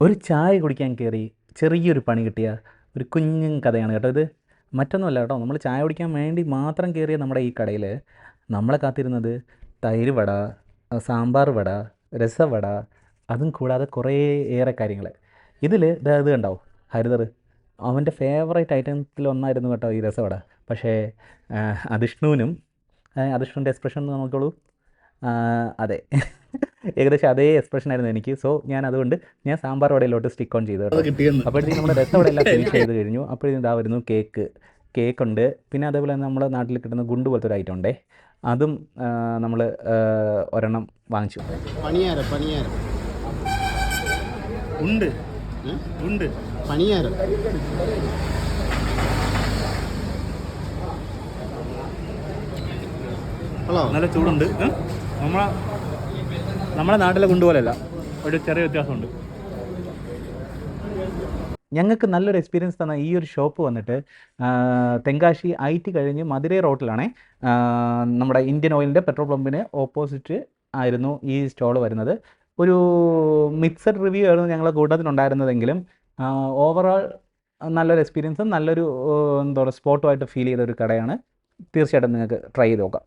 ഒരു ചായ കുടിക്കാൻ കയറി ചെറിയൊരു പണി കിട്ടിയ ഒരു കുഞ്ഞൻ കഥയാണ് കേട്ടോ ഇത്. മറ്റൊന്നുമല്ല കേട്ടോ, നമ്മൾ ചായ കുടിക്കാൻ വേണ്ടി മാത്രം കയറിയ നമ്മുടെ ഈ കടയിൽ നമ്മളെ കാത്തിരുന്നത് തൈര് വട, സാമ്പാർ വട, രസവട, അതും കൂടാതെ കുറേ ഏറെ കാര്യങ്ങൾ. ഇതിൽ ഇത് കണ്ടാവും ഹരിതർ, അവൻ്റെ ഫേവറേറ്റ് ഐറ്റംസിൽ ഒന്നായിരുന്നു കേട്ടോ ഈ രസവട. പക്ഷേ അധിഷ്ണുവിനും അധിഷ്ണുവിൻ്റെ എക്സ്പ്രഷൻ ഒന്ന് നോക്കിക്കോളൂ. അതെ, ഏകദേശം അതേ എക്സ്പ്രഷൻ ആയിരുന്നു എനിക്ക്. സോ അതുകൊണ്ട് ഞാൻ സാമ്പാർ വടയിലോട്ട് സ്റ്റിക്ക് ഓൺ ചെയ്തു കേട്ടോ. അപ്പോഴത്തേക്കും നമ്മുടെ രസവട എല്ലാം ഫിനിഷ് ചെയ്ത് കഴിഞ്ഞു. അപ്പോഴത്തേക്കും ഇതാ വരുന്നു കേക്കുണ്ട്. പിന്നെ അതേപോലെ തന്നെ നമ്മുടെ നാട്ടിൽ കിട്ടുന്ന ഗുണ്ട് പോലത്തെ ഒരു ഐറ്റം ഉണ്ടേ, അതും നമ്മൾ ഒരെണ്ണം വാങ്ങിച്ചു. ഉണ്ട് ഉണ്ട് പണിയാരം നല്ല ചൂടുണ്ട്. നമ്മളെ നാട്ടിലെ കൊണ്ടുപോലെയല്ല, ഒരു ചെറിയ വ്യത്യാസമുണ്ട്. ഞങ്ങൾക്ക് നല്ലൊരു എക്സ്പീരിയൻസ് തന്ന ഈ ഒരു ഷോപ്പ് വന്നിട്ട് തെങ്കാശി IT കഴിഞ്ഞ് മധുരൈ റോട്ടിലാണേ. നമ്മുടെ ഇന്ത്യൻ ഓയിലിൻ്റെ പെട്രോൾ പമ്പിന് ഓപ്പോസിറ്റ് ആയിരുന്നു ഈ സ്റ്റോൾ വരുന്നത്. ഒരു മിക്സഡ് റിവ്യൂ ആയിരുന്നു ഞങ്ങളുടെ കൂട്ടത്തിനുണ്ടായിരുന്നതെങ്കിലും ഓവറോൾ നല്ലൊരു എക്സ്പീരിയൻസും നല്ലൊരു എന്താ പറയുക സ്പോട്ടുമായിട്ട് ഫീൽ ചെയ്ത ഒരു കടയാണ്. തീർച്ചയായിട്ടും നിങ്ങൾക്ക് ട്രൈ ചെയ്ത് നോക്കാം.